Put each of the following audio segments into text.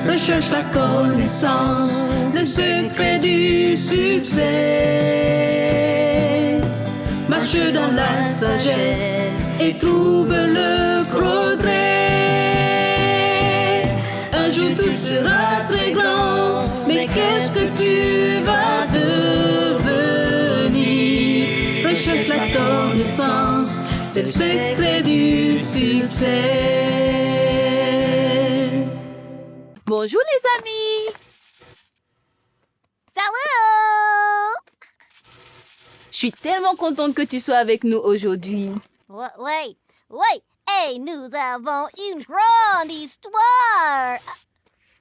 recherche la connaissance, le secret du succès. Marche dans la sagesse et trouve le progrès. Un jour tu seras très grand, mais qu'est-ce que tu vas devenir? Recherche la connaissance, c'est le secret du succès. Bonjour les amis! Salut! Je suis tellement contente que tu sois avec nous aujourd'hui. Oui. Et nous avons une grande histoire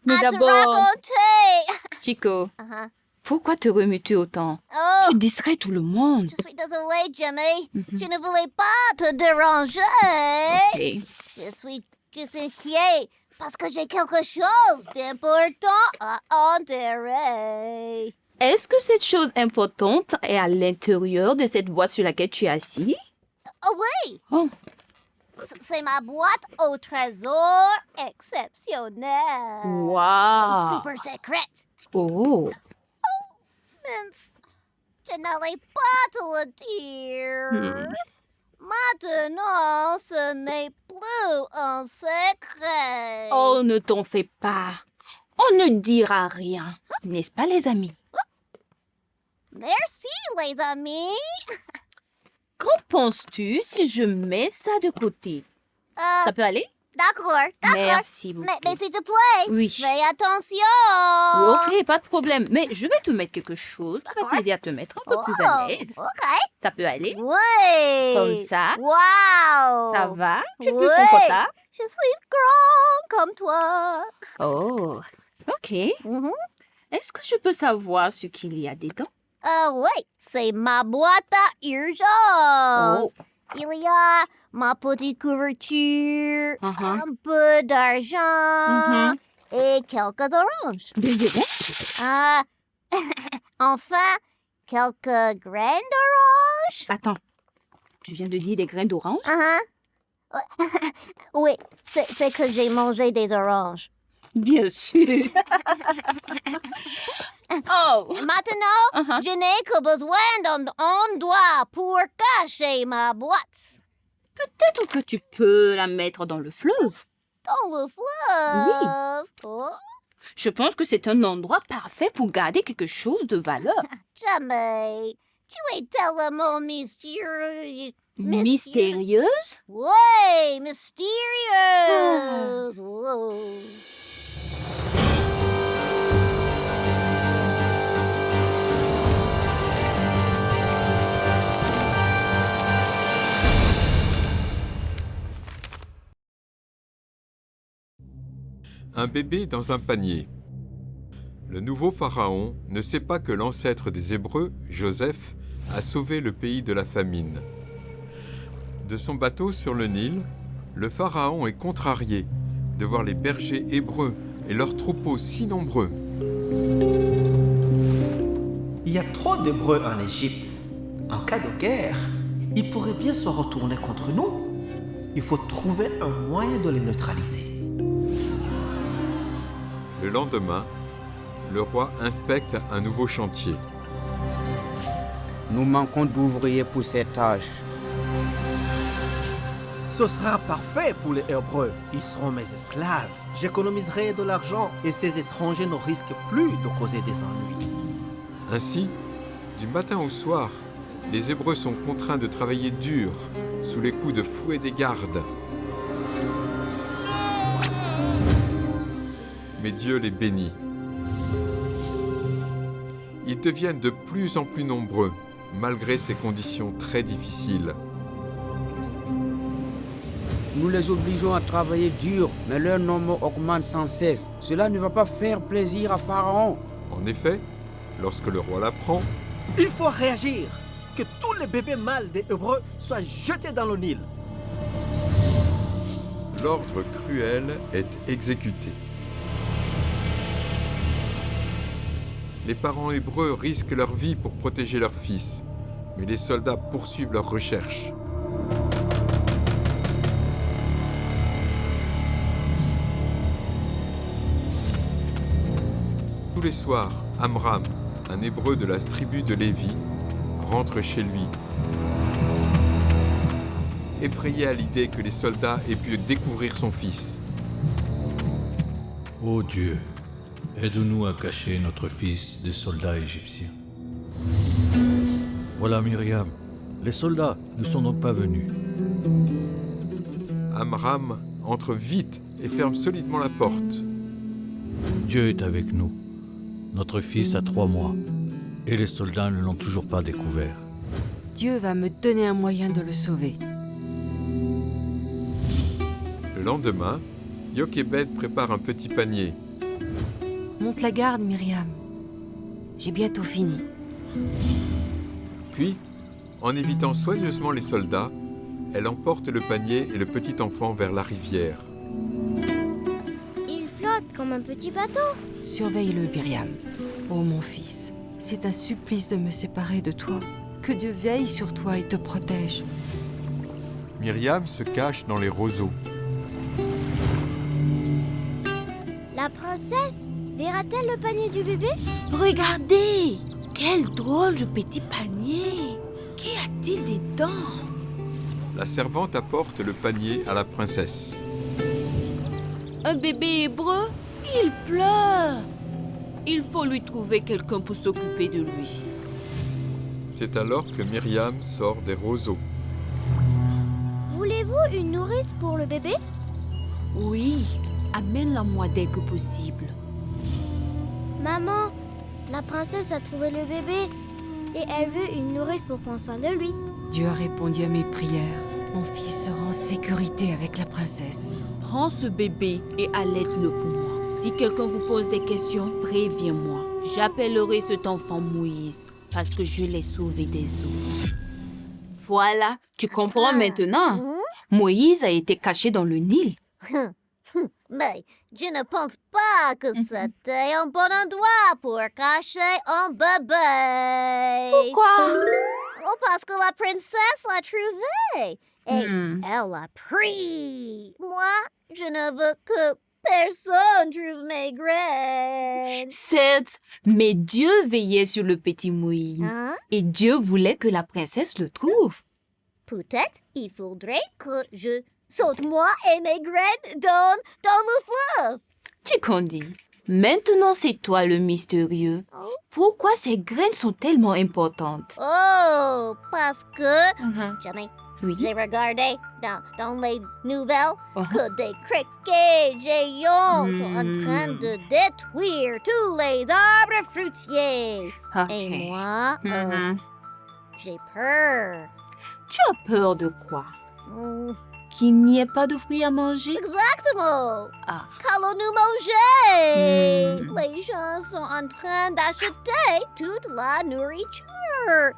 Mais à te d'abord, raconter. Chico, Uh-huh. pourquoi te remues-tu autant? Oh, Tu distrais tout le monde. je suis désolée, Jimmy. Je ne voulais pas te déranger. Hey. Je suis juste inquiet parce que j'ai quelque chose d'important à enterrer. Est-ce que cette chose importante est à l'intérieur de cette boîte sur laquelle tu es assis? Oh oui, Oh, c'est ma boîte au trésor exceptionnel. wow! Super secrète. Oh, Mince, je n'allais pas te le dire. Maintenant, ce n'est plus un secret. oh, ne t'en fais pas. On ne dira rien, n'est-ce pas les amis? Merci, les amis. Qu'en penses-tu si je mets ça de côté? Ça peut aller? D'accord. Merci beaucoup. Mais s'il te plaît, Oui. fais attention. Ok, pas de problème. Mais je vais te mettre quelque chose qui va D'accord. t'aider à te mettre un peu plus à l'aise. OK. Ça peut aller? Oui. Comme ça? Wow. Ça va? Tu es plus Oui. confortable? Je suis grand comme toi. Oh, ok. Mhm. Est-ce que je peux savoir ce qu'il y a dedans? Oui, c'est ma boîte à urgence. Oh, Il y a ma petite couverture, uh-huh. un peu d'argent Mhm. et quelques oranges. Des oranges? Ah, enfin, quelques graines d'orange. Attends, tu viens de dire des graines d'orange? Uh-huh. Oui, c'est que j'ai mangé des oranges. Bien sûr. Oh, Maintenant, uh-huh. je n'ai que besoin d'un endroit pour cacher ma boîte. Peut-être que tu peux la mettre dans le fleuve. Dans le fleuve. Oh, Je pense que c'est un endroit parfait pour garder quelque chose de valeur. jamais. Tu es tellement mystérieux. Mystérieuse? Oui, mystérieuse. Wow. Un bébé dans un panier. Le nouveau pharaon ne sait pas que l'ancêtre des Hébreux, Joseph, a sauvé le pays de la famine. De son bateau sur le Nil, le pharaon est contrarié de voir les bergers hébreux et leurs troupeaux si nombreux. Il y a trop d'Hébreux en Égypte. En cas de guerre, ils pourraient bien se retourner contre nous. Il faut trouver un moyen de les neutraliser. Le lendemain, le roi inspecte un nouveau chantier. Nous manquons d'ouvriers pour cette tâche. Ce sera parfait pour les Hébreux. Ils seront mes esclaves. J'économiserai de l'argent et ces étrangers ne risquent plus de causer des ennuis. Ainsi, du matin au soir, les Hébreux sont contraints de travailler dur sous les coups de fouet des gardes. Mais Dieu les bénit. Ils deviennent de plus en plus nombreux, malgré ces conditions très difficiles. Nous les obligeons à travailler dur, mais leur nombre augmente sans cesse. Cela ne va pas faire plaisir à Pharaon. En effet, lorsque le roi l'apprend, Il faut réagir. Que tous les bébés mâles des Hébreux soient jetés dans le Nil. l'ordre cruel est exécuté. Les parents hébreux risquent leur vie pour protéger leurs fils, mais les soldats poursuivent leurs recherches. Tous les soirs, Amram, un hébreu de la tribu de Lévi, rentre chez lui. Effrayé à l'idée que les soldats aient pu découvrir son fils. Ô Dieu, aide-nous à cacher notre fils des soldats égyptiens. Voilà Myriam, les soldats ne sont donc pas venus. Amram entre vite et ferme solidement la porte. Dieu est avec nous. Notre fils a 3 mois et les soldats ne l'ont toujours pas découvert. Dieu va me donner un moyen de le sauver. Le lendemain, Jochebed prépare un petit panier. Monte la garde, Myriam. J'ai bientôt fini. Puis, en évitant soigneusement les soldats, elle emporte le panier et le petit enfant vers la rivière. Il flotte comme un petit bateau. Surveille-le, Myriam. Oh mon fils, c'est un supplice de me séparer de toi. Que Dieu veille sur toi et te protège. Myriam se cache dans les roseaux. La princesse verra-t-elle le panier du bébé? Regardez! Quel drôle de petit panier! Qu'y a-t-il dedans? La servante apporte le panier à la princesse. Un bébé hébreu? Il pleure! Il faut lui trouver quelqu'un pour s'occuper de lui. C'est alors que Myriam sort des roseaux. Voulez-vous une nourrice pour le bébé? Oui, amène-la-moi dès que possible. Maman, la princesse a trouvé le bébé et elle veut une nourrice pour prendre soin de lui. Dieu a répondu à mes prières. Mon fils sera en sécurité avec la princesse. Prends ce bébé et allaite-le pour moi. Si quelqu'un vous pose des questions, préviens-moi. J'appellerai cet enfant Moïse parce que je l'ai sauvé des eaux. Voilà, tu comprends maintenant? Moïse a été caché dans le Nil. Mais je ne pense pas que c'était un bon endroit pour cacher un bébé. Pourquoi? Oh, parce que la princesse l'a trouvé. Et Hmm. elle l'a pris. Moi, je ne veux que personne trouve mes graines. Certes, mais Dieu veillait sur le petit Moïse. Hein? Et Dieu voulait que la princesse le trouve. Peut-être il faudrait que je saute moi et mes graines dans le fleuve. Tu condis. Maintenant, c'est toi le mystérieux. Oh. Pourquoi ces graines sont tellement importantes? Oh, parce que, Johnny, Oui. j'ai regardé dans les nouvelles Uh-huh. que des criquets géants sont en train de détruire tous les arbres fruitiers. Ok. Et moi, Mhm. j'ai peur. Tu as peur de quoi? Mm, Qu'il n'y ait pas de fruits à manger? Exactement. Ah. Qu'allons-nous manger? Mm. Les gens sont en train d'acheter toute la nourriture.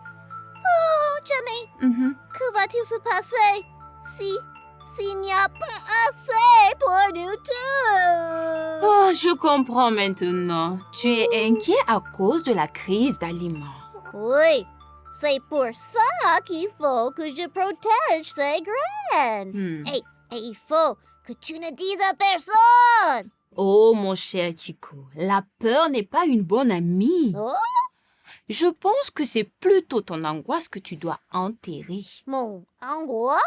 Oh, Johnny, Mhm. que va-t-il se passer s'il n'y a pas assez pour nous tous? Oh, je comprends maintenant. Tu es inquiet à cause de la crise d'aliments. Oui, c'est pour ça qu'il faut que je protège ces graines. Hmm. Et il faut que tu ne dises à personne. Oh, mon cher Chico, la peur n'est pas une bonne amie. Oh, Je pense que c'est plutôt ton angoisse que tu dois enterrer. mon angoisse?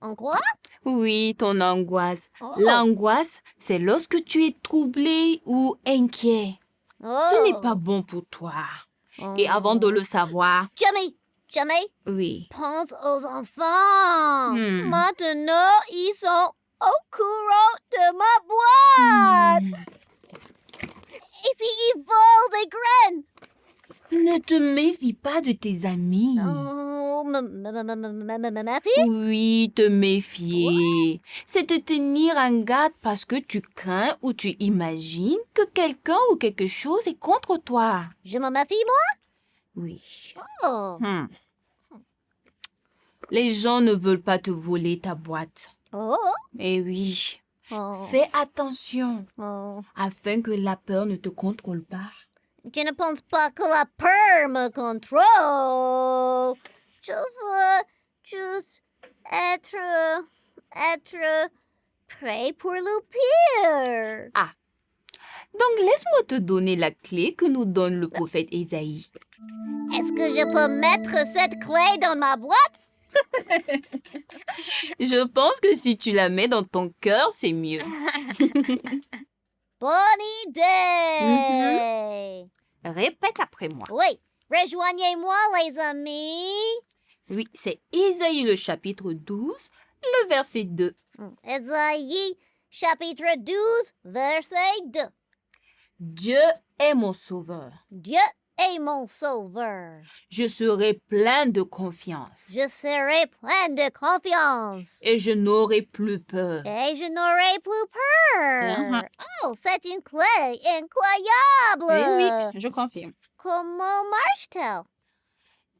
Angoisse? Oui, ton angoisse. Oh. L'angoisse, c'est lorsque tu es troublé ou inquiet. Oh. Ce n'est pas bon pour toi. Et avant de le savoir, Jamie, oui. pense aux enfants. Hmm. Maintenant, ils sont au courant de ma boîte. Et s'ils volent des graines? Ne te méfie pas de tes amis. Oh, ma fille? Oui, te méfier. C'est te tenir en garde parce que tu crains ou tu imagines que quelqu'un ou quelque chose est contre toi. Je m'en méfie, moi? Oui. Oh. Les gens ne veulent pas te voler ta boîte. Oh. Eh oui. Oh. Fais attention Oh. afin que la peur ne te contrôle pas. Je ne pense pas que la peur me contrôle. Je veux juste être prêt pour le pire. Donc, laisse-moi te donner la clé que nous donne le prophète Ésaïe. Est-ce que je peux mettre cette clé dans ma boîte? Je pense que si tu la mets dans ton cœur, c'est mieux. Bonne idée! Répète après moi. Oui, rejoignez-moi les amis. Oui, c'est Ésaïe le chapitre 12, le verset 2. Ésaïe, chapitre 12, verset 2. Dieu est mon sauveur. Dieu est mon sauveur. Je serai plein de confiance. Je serai plein de confiance. Et je n'aurai plus peur. Et je n'aurai plus peur. Mhm. Oh, c'est une clé incroyable. Oui, je confirme. Comment marche-t-elle?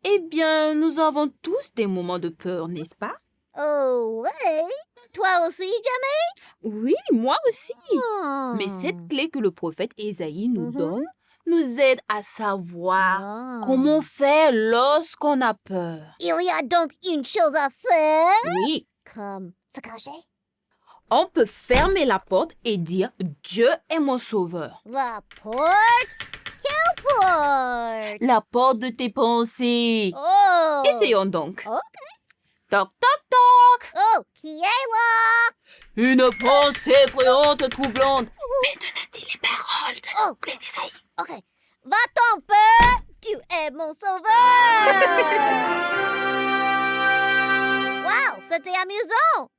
Eh bien, nous avons tous des moments de peur, n'est-ce pas? Oh, oui. Toi aussi, Jamie? Oui, moi aussi. Mais Hmm. cette clé que le prophète Ésaïe nous Mhm. donne nous aide à savoir Ah. comment faire lorsqu'on a peur. Il y a donc une chose à faire, Oui, comme se cacher. on peut fermer la porte et dire « Dieu est mon sauveur La porte? Quelle porte? ». La porte de tes pensées. Oh! Essayons donc. Ok. Toc, toc, toc. Oh, qui est là? Une pensée effrayante, troublante. Maintenant, dis les paroles de Oh, clé d'Ésaïe. ok. Va-t'en, peur! Tu es mon sauveur! Wow, c'était amusant!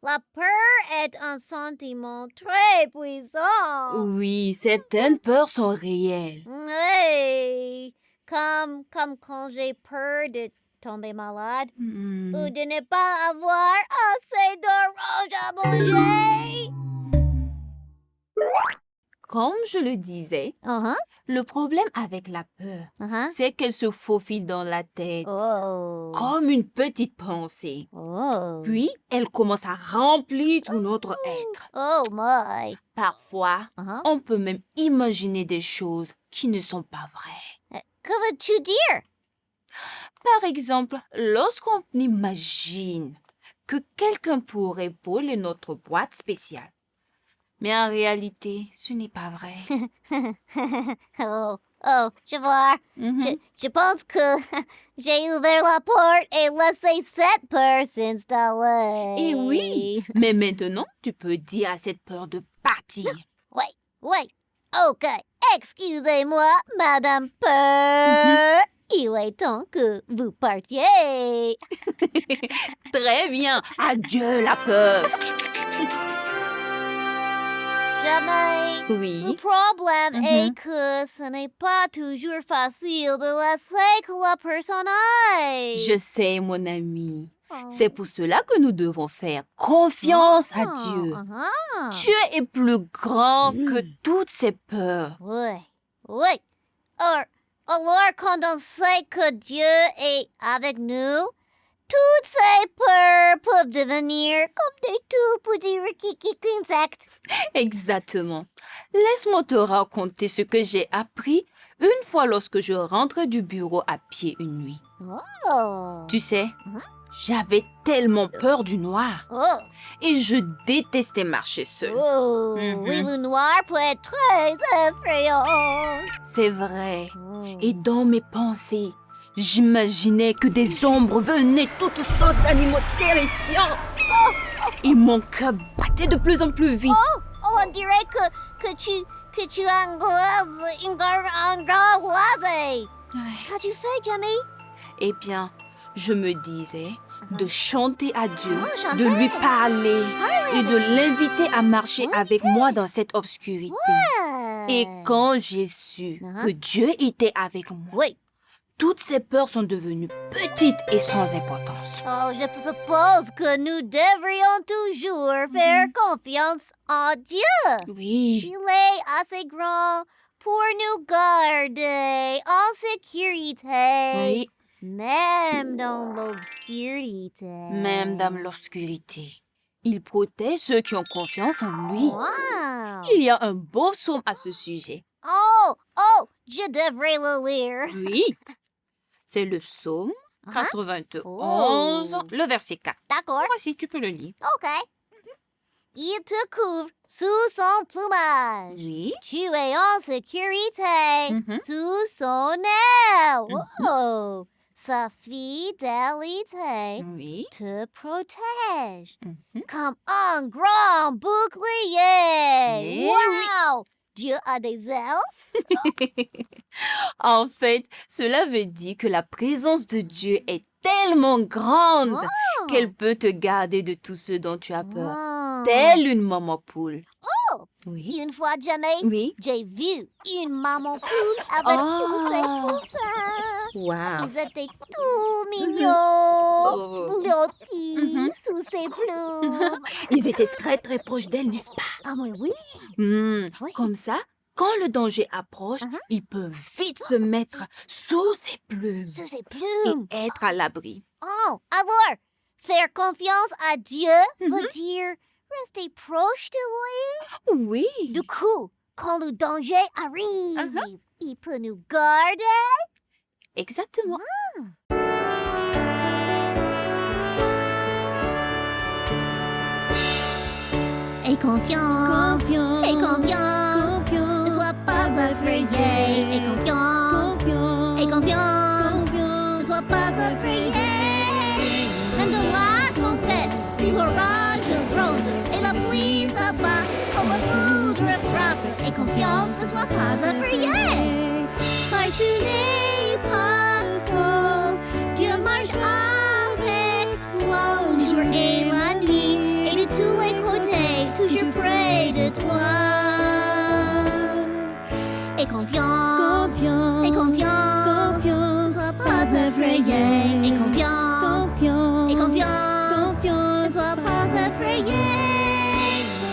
La peur est un sentiment très puissant. Oui, certaines peurs sont réelles. Oui, comme quand j'ai peur de tomber malade Hmm. ou de ne pas avoir assez d'orange à manger. Comme je le disais, le problème avec la peur, c'est qu'elle se faufile dans la tête, Oh. comme une petite pensée. Oh. Puis, elle commence à remplir tout notre être. Oh my. Parfois, on peut même imaginer des choses qui ne sont pas vraies. Que veux-tu dire? Par exemple, lorsqu'on imagine que quelqu'un pourrait voler notre boîte spéciale. Mais en réalité, ce n'est pas vrai. Oh, je vois. Je pense que j'ai ouvert la porte et laissé cette peur s'installer. Et oui, mais maintenant, tu peux dire à cette peur de partir. Oui. Ok, excusez-moi, Madame Peur. Il est temps que vous partiez. Très bien, adieu la peur. Jamais. Le Oui, problème est que ce n'est pas toujours facile de laisser que la personne aille. je sais mon ami. Oh. C'est pour cela que nous devons faire confiance à Dieu. Dieu est plus grand que toutes ces peurs. Oui. Alors, quand on sait que Dieu est avec nous, toutes ces peurs peuvent devenir comme des tout petits insectes. Exactement. Laisse-moi te raconter ce que j'ai appris une fois lorsque je rentrais du bureau à pied une nuit. Oh. Tu sais, j'avais tellement peur du noir Oh. et je détestais marcher seule. Oh. Oui, le noir peut être très effrayant. C'est vrai. Et dans mes pensées, j'imaginais que des ombres venaient toutes sortes d'animaux terrifiants. Et mon cœur battait de plus en plus vite. Oh, on dirait que tu angoissé. Qu'as-tu fait, Jamie? Eh bien, je me disais de chanter à Dieu, chanter. de lui parler et de l'inviter à marcher avec moi dans cette obscurité. Et quand j'ai su que Dieu était avec moi, Oui. toutes ces peurs sont devenues petites et sans importance. Oh, je suppose que nous devrions toujours faire confiance en Dieu. Oui, Il est assez grand pour nous garder en sécurité. oui, Même dans l'obscurité. même dans l'obscurité. Il protège ceux qui ont confiance en lui. Wow. Il y a un beau psaume à ce sujet. Oh, je devrais le lire. Oui, c'est le psaume 91, Oh. le verset 4. D'accord. Voici, tu peux le lire. OK. il te couvre sous son plumage. Oui. Tu es en sécurité Mhm. sous son aile. Oh, sa fidélité Oui. te protège Mhm. comme un grand bouclier. Eh Wow! Dieu a des ailes? En fait, cela veut dire que la présence de Dieu est tellement grande Oh. qu'elle peut te garder de tout ce dont tu as peur. Oh. Telle une maman poule. Oh. Oui. Une fois, jamais, Oui. j'ai vu une maman poule avec tous ses Ah. poussins. Wow. Ils étaient tout mignons, Oh. blottis Mhm. sous ses plumes. Ils étaient très très proches d'elle, n'est-ce pas? Ah, mais oui. Oui. Comme ça, quand le danger approche, Mhm. il peut vite se mettre sous ses plumes Sous ses et plumes. être à l'abri. Oh, alors, faire confiance à Dieu veut dire rester proche de lui. Oui. Du coup, quand le danger arrive, il peut nous garder. Exactement. Et confiance. Et confiance. Ne sois pas effrayé. Et confiance. Et confiance. Ne sois pas effrayé. Même dans la tempête, si l'orage gronde et la pluie s'abat, quand la foudre frappe. Et confiance, ne sois pas effrayé. Car tu n'es pas seul. Dieu marche avec toi le jour et la nuit. Et de tous les côtés, toujours près de toi. Et confiance, et confiance, ne sois pas effrayé. Et confiance, et confiance, ne sois pas effrayé.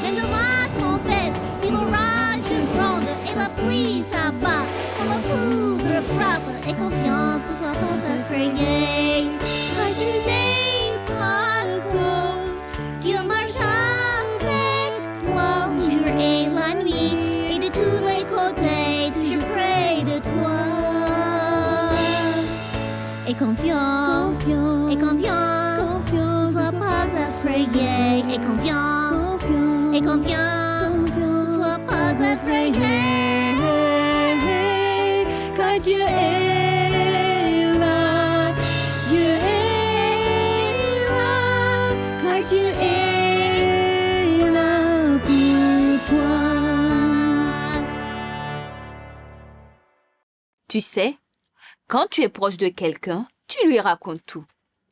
Même dans la tempête, si l'orage gronde et la pluie s'abat, quand la foudre frappe, et confiance, ne sois pas effrayé. Car tu n'es pas seul. Dieu marche avec toi le jour et la nuit, et de tous les côtés, toujours près de toi. Et confiance, et confiance, ne sois pas effrayé. Et confiance, ne sois pas effrayé. Car Dieu est là, Dieu est là, car Dieu est là pour toi. Tu sais, quand tu es proche de quelqu'un, tu lui racontes tout.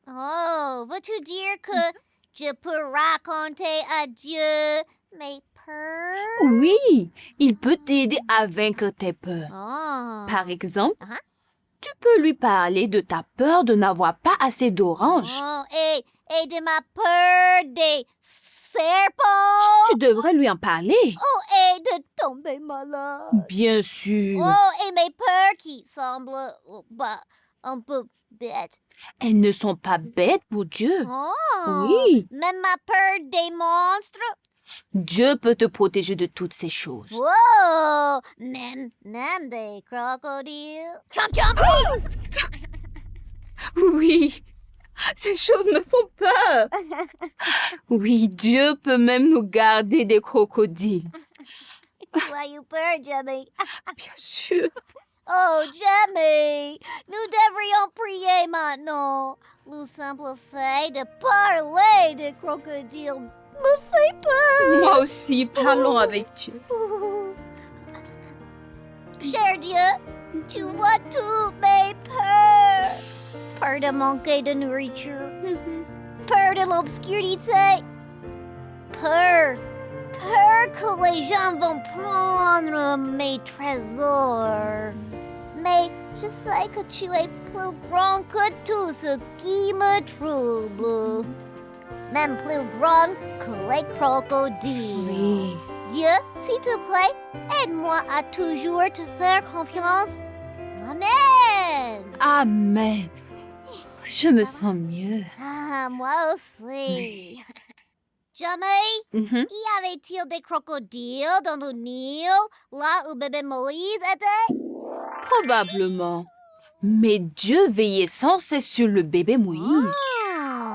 Oh, veux-tu dire que je peux raconter à Dieu mes peurs? Oui, il peut t'aider à vaincre tes peurs. Oh. Par exemple, Uh-huh. tu peux lui parler de ta peur de n'avoir pas assez d'oranges. Oh, et de ma peur des serpents. Tu devrais lui en parler. Oh, et de tomber malade. Bien sûr. Oh, et mes peurs qui semblent un peu bêtes. Elles ne sont pas bêtes pour Dieu. Oh, Oui, même ma peur des monstres. Dieu peut te protéger de toutes ces choses. Wow, même des crocodiles. Chomp, chomp. Oui, ces choses me font peur. Oui, Dieu peut même nous garder des crocodiles. Soyez peur, Jamie. Bien sûr. Oh, Jamie, nous devrions prier maintenant. Le simple fait de parler des crocodiles me fait peur. Moi aussi, parlons avec Dieu. Cher Dieu, tu vois toutes mes peurs. Peur de manquer de nourriture. Peur de l'obscurité. Peur que les gens vont prendre mes trésors. Mais je sais que tu es plus grand que tout ce qui me trouble. Même plus grand que les crocodiles. Oui. Dieu, s'il te plaît, aide-moi à toujours te faire confiance. Amen. Amen. Je me sens mieux. Ah, moi aussi. Jamais Mhm. y avait-il des crocodiles dans le Nil, là où bébé Moïse était? Probablement. Mais Dieu veillait sans cesse sur le bébé Moïse.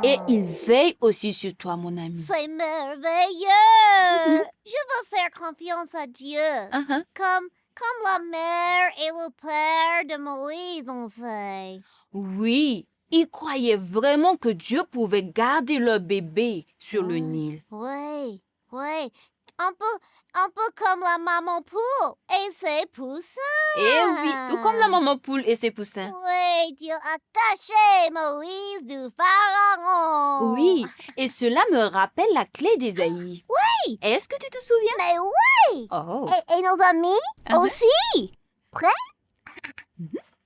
Et il veille aussi sur toi, mon ami. C'est merveilleux. Je veux faire confiance à Dieu. Uh-huh. Comme la mère et le père de Moïse ont fait. Oui, ils croyaient vraiment que Dieu pouvait garder leur bébé sur le Nil. Oui. Un peu comme la maman poule et ses poussins. Et oui, tout comme la maman poule et ses poussins. Oui, Dieu a caché Moïse du pharaon. Oui, et cela me rappelle la clé d'Ésaïe. Oui! Est-ce que tu te souviens? Mais oui! Oh. Et nos amis Uh-huh. aussi. Prêt?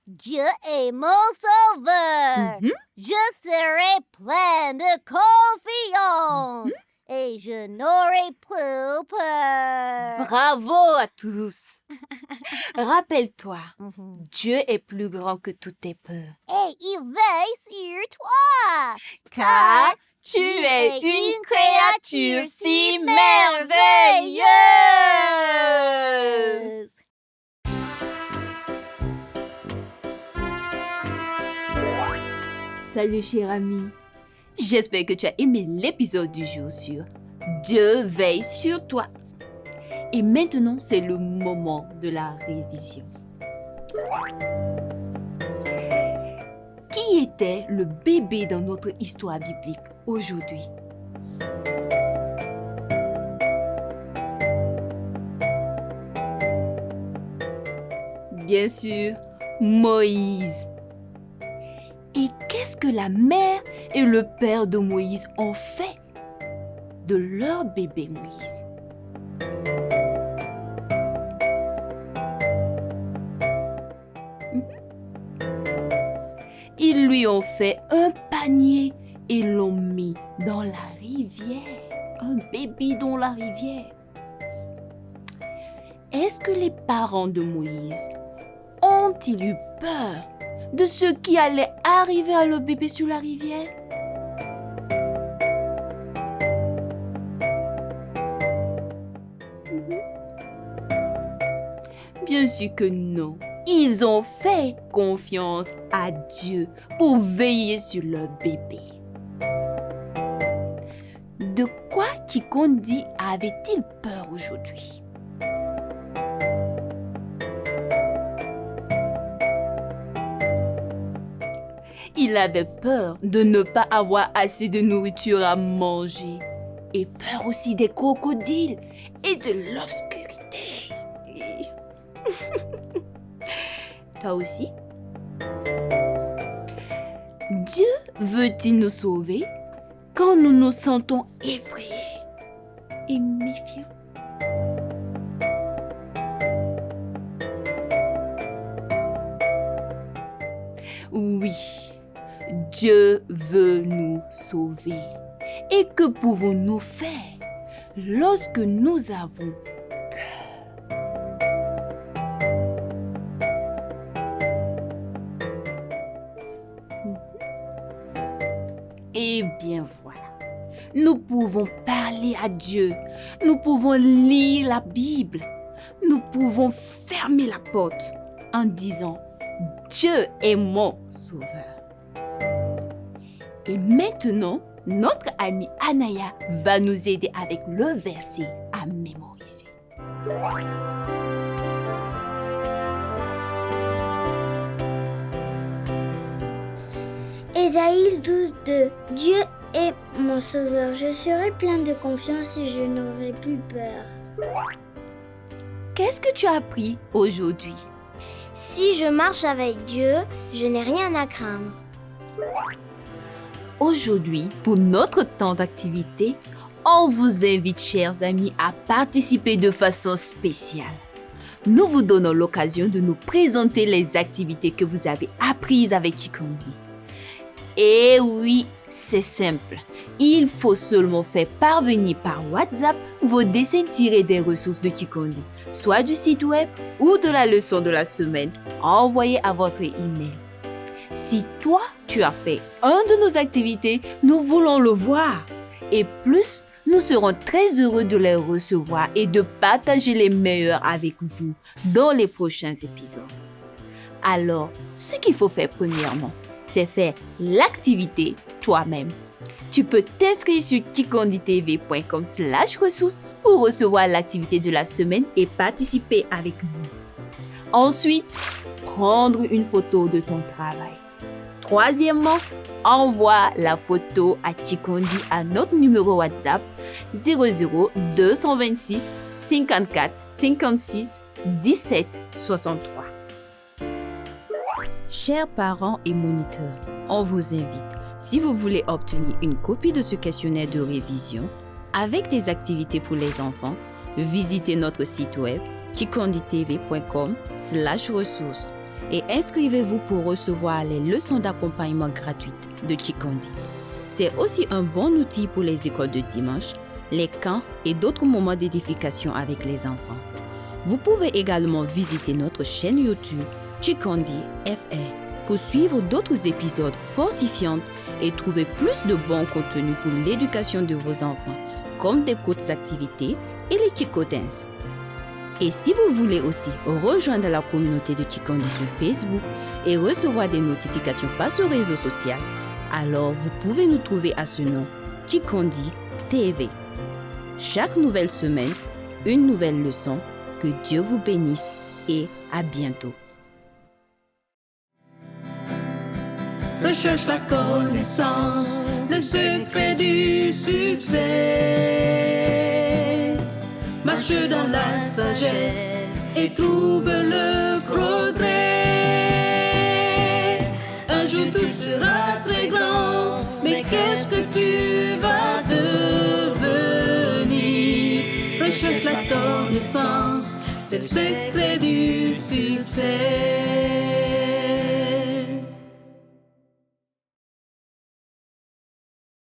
Dieu est mon sauveur. Mhm. Je serai plein de confiance. Et je n'aurai plus peur. Bravo à tous! Rappelle-toi, Mhm. Dieu est plus grand que toutes tes peurs. Et il veille sur toi. Car tu es une créature si merveilleuse! Salut cher ami, j'espère que tu as aimé l'épisode du jour sur Dieu veille sur toi. Et maintenant, c'est le moment de la révision. Qui était le bébé dans notre histoire biblique aujourd'hui? Bien sûr, Moïse. Et qu'est-ce que la mère et le père de Moïse ont fait de leur bébé Moïse? Ils lui ont fait un panier et l'ont mis dans la rivière. Un bébé dans la rivière. Est-ce que les parents de Moïse ont-ils eu peur de ce qui allait arriver à leur bébé sur la rivière? Bien sûr que non. Ils ont fait confiance à Dieu pour veiller sur leur bébé. De quoi Kikondi avait-il peur aujourd'hui? Il avait peur de ne pas avoir assez de nourriture à manger et peur aussi des crocodiles et de l'obscurité. Toi aussi? Dieu veut-il nous sauver quand nous nous sentons effrayés et méfiants? Oui, Dieu veut nous sauver. Et que pouvons-nous faire lorsque nous avons Eh bien voilà, nous pouvons parler à Dieu, nous pouvons lire la Bible, nous pouvons fermer la porte en disant « Dieu est mon sauveur ». Et maintenant, notre amie Anaya va nous aider avec le verset à mémoriser. Ésaïe 12:2. Dieu est mon sauveur. Je serai plein de confiance et je n'aurai plus peur. Qu'est-ce que tu as appris aujourd'hui? Si je marche avec Dieu, je n'ai rien à craindre. Aujourd'hui, pour notre temps d'activité, on vous invite, chers amis, à participer de façon spéciale. Nous vous donnons l'occasion de nous présenter les activités que vous avez apprises avec Kikondi. Et oui, c'est simple. Il faut seulement faire parvenir par WhatsApp vos dessins tirés des ressources de Kikondi, soit du site web ou de la leçon de la semaine, envoyée à votre email. Si toi, tu as fait un de nos activités, nous voulons le voir. Et plus, nous serons très heureux de les recevoir et de partager les meilleurs avec vous dans les prochains épisodes. Alors, ce qu'il faut faire premièrement, c'est faire l'activité toi-même. tu peux t'inscrire sur kikonditv.com/ressources pour recevoir l'activité de la semaine et participer avec nous. Ensuite, prendre une photo de ton travail. Troisièmement, envoie la photo à Chikondi à notre numéro WhatsApp 00 226 54 56 17 63. Chers parents et moniteurs, on vous invite, si vous voulez obtenir une copie de ce questionnaire de révision avec des activités pour les enfants, visitez notre site web kikonditv.com/ressources et inscrivez-vous pour recevoir les leçons d'accompagnement gratuites de Chikondi. C'est aussi un bon outil pour les écoles de dimanche, les camps et d'autres moments d'édification avec les enfants. Vous pouvez également visiter notre chaîne YouTube Chikondi FR pour suivre d'autres épisodes fortifiants et trouver plus de bons contenus pour l'éducation de vos enfants, comme des courtes activités et les Chico Dance. Et si vous voulez aussi rejoindre la communauté de Chikondi sur Facebook et recevoir des notifications par ce réseau social, alors vous pouvez nous trouver à ce nom, Chikondi TV. Chaque nouvelle semaine, une nouvelle leçon. Que Dieu vous bénisse et à bientôt. Recherche la connaissance, le secret du succès. Marche dans la sagesse et trouve le progrès. Un jour tu seras très grand, mais qu'est-ce que tu vas devenir? Recherche la connaissance, c'est le secret du succès.